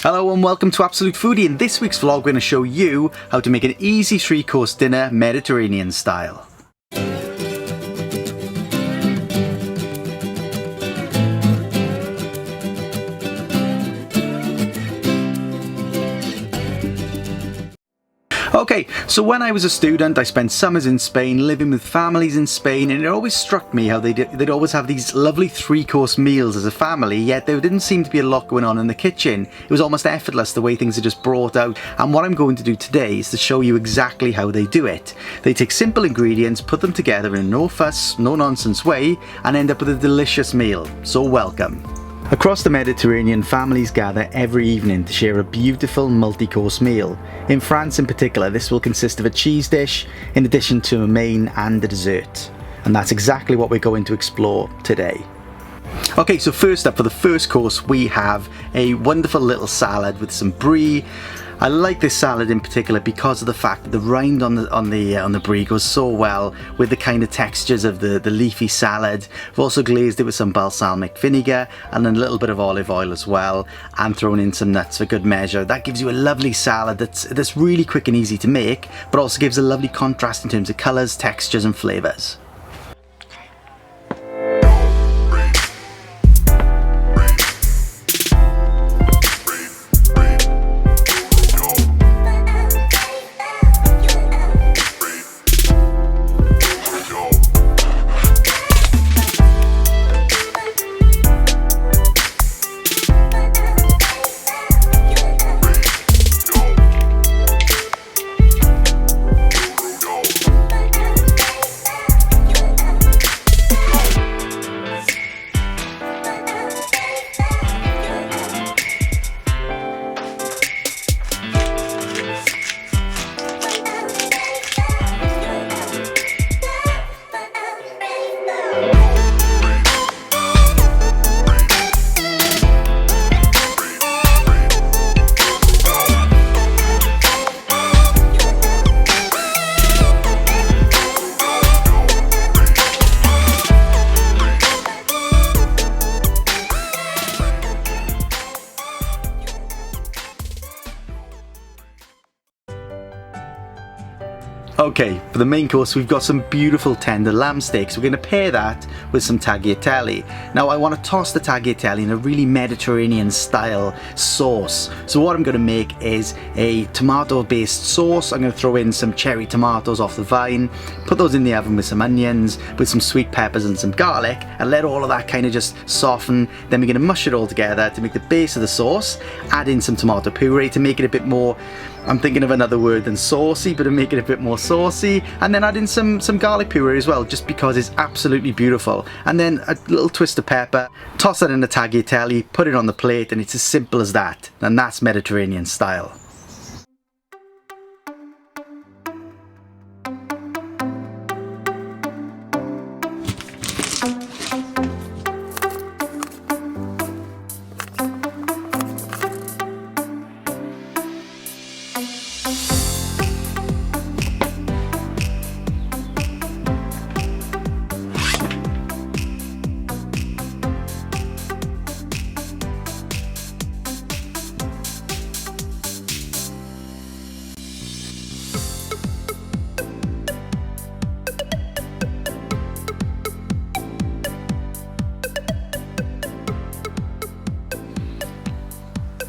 Hello and welcome to Absolute Foodie. In this week's vlog, we're going to show you how to make an easy 3-course dinner Mediterranean style. Okay, so when I was a student, I spent summers in Spain, living with families in Spain, and it always struck me how they'd always have these lovely 3-course meals as a family, yet there didn't seem to be a lot going on in the kitchen. It was almost effortless the way things are just brought out, and what I'm going to do today is to show you exactly how they do it. They take simple ingredients, put them together in a no fuss, no nonsense way, and end up with a delicious meal. So welcome. Across the Mediterranean, families gather every evening to share a beautiful multi-course meal. In France in particular, this will consist of a cheese dish in addition to a main and a dessert. And that's exactly what we're going to explore today. Okay, so first up, for the first course, we have a wonderful little salad with some Brie. I like this salad in particular because of the fact that the rind on the Brie goes so well with the kind of textures of the leafy salad. I've also glazed it with some balsamic vinegar and a little bit of olive oil as well, and thrown in some nuts for good measure. That gives you a lovely salad that's really quick and easy to make, but also gives a lovely contrast in terms of colours, textures and flavours. Okay, for the main course we've got some beautiful tender lamb steaks. We're going to pair that with some tagliatelle. Now I want to toss the tagliatelle in a really Mediterranean style sauce. So what I'm going to make is a tomato based sauce. I'm going to throw in some cherry tomatoes off the vine, put those in the oven with some onions, with some sweet peppers and some garlic, and let all of that kind of just soften. Then we're going to mush it all together to make the base of the sauce, add in some tomato puree to make it a bit more, I'm thinking of another word than saucy, but to make it a bit more saucy, and then add in some garlic puree as well, just because it's absolutely beautiful. And then a little twist of pepper, toss that in the tagliatelle, put it on the plate, and it's as simple as that. And that's Mediterranean style.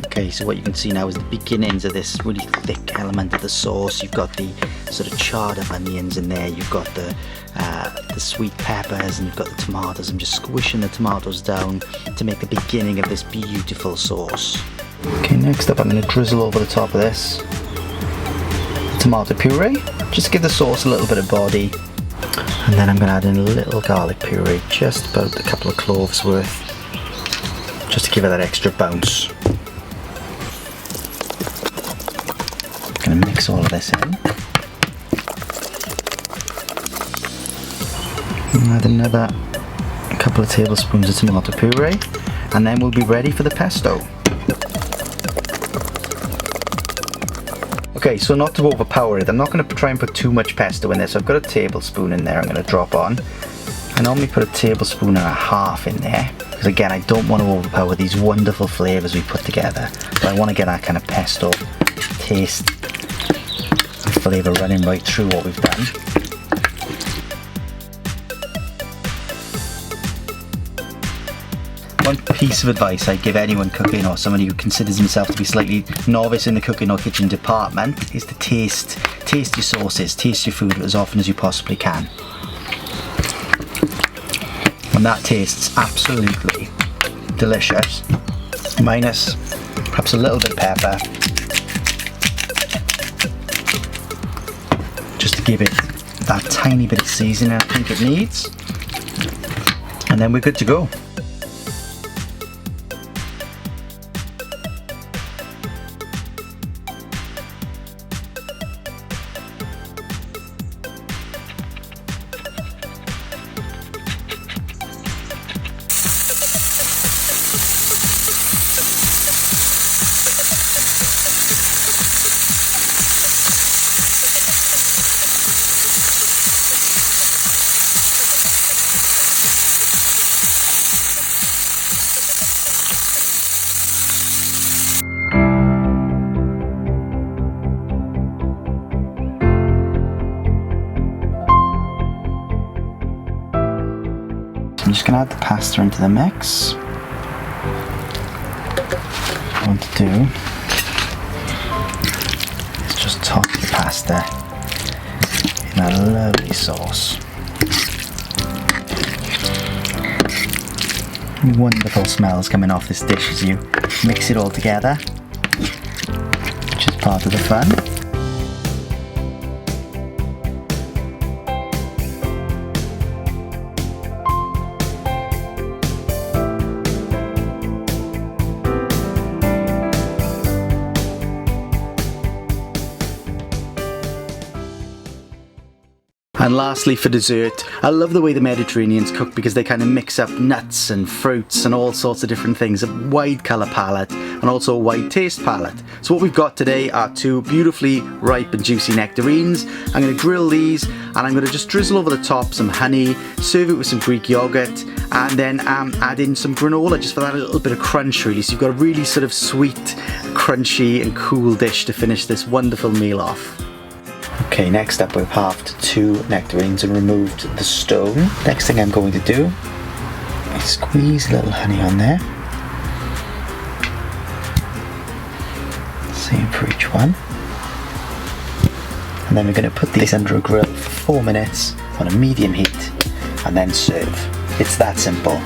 Okay, so what you can see now is the beginnings of this really thick element of the sauce. You've got the sort of charred up onions in there, you've got the sweet peppers, and you've got the tomatoes. I'm just squishing the tomatoes down to make the beginning of this beautiful sauce. Okay, next up I'm going to drizzle over the top of this tomato puree, just to give the sauce a little bit of body. And then I'm going to add in a little garlic puree, just about a couple of cloves worth, just to give it that extra bounce. Going to mix all of this in. Add another couple of tablespoons of tomato puree, and then we'll be ready for the pesto. Okay, so not to overpower it, I'm not going to try and put too much pesto in there, so I've got a tablespoon in there I'm going to drop on. I normally put a tablespoon and a half in there, because again, I don't want to overpower these wonderful flavours we put together, but I want to get that kind of pesto taste and flavour running right through what we've done. One piece of advice I give anyone cooking, or someone who considers himself to be slightly novice in the cooking or kitchen department, is to taste your sauces, taste your food as often as you possibly can. And that tastes absolutely delicious, minus perhaps a little bit of pepper, just to give it that tiny bit of seasoning I think it needs, and then we're good to go. I'm just going to add the pasta into the mix. What I want to do is just top the pasta in a lovely sauce. Wonderful smells coming off this dish as you mix it all together, which is part of the fun. And lastly, for dessert, I love the way the Mediterraneans cook because they kind of mix up nuts and fruits and all sorts of different things, a wide colour palette and also a wide taste palette. So what we've got today are two beautifully ripe and juicy nectarines. I'm going to grill these and I'm going to just drizzle over the top some honey, serve it with some Greek yoghurt, and then add in some granola just for that little bit of crunch really. So you've got a really sort of sweet, crunchy and cool dish to finish this wonderful meal off. Okay, next up we've halved two nectarines and removed the stone. Next thing I'm going to do is squeeze a little honey on there. Same for each one. And then we're going to put these under a grill for 4 minutes on a medium heat and then serve. It's that simple.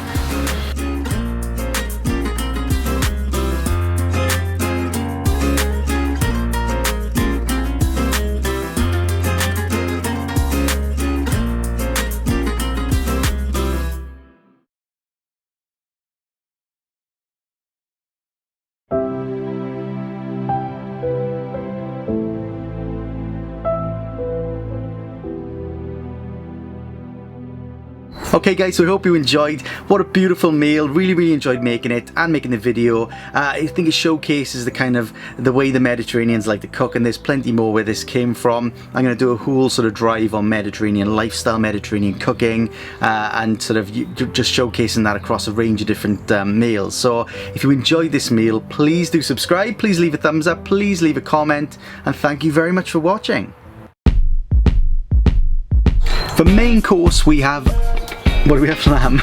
Okay guys, so I hope you enjoyed. What a beautiful meal. Really enjoyed making it and making the video. I think it showcases the way the Mediterraneans like to cook, and there's plenty more where this came from. I'm going to do a whole sort of drive on Mediterranean lifestyle, Mediterranean cooking, and sort of just showcasing that across a range of different meals. So if you enjoyed this meal, please do subscribe, please leave a thumbs up, please leave a comment, and thank you very much for watching. For main course we have, what do we have for lamb?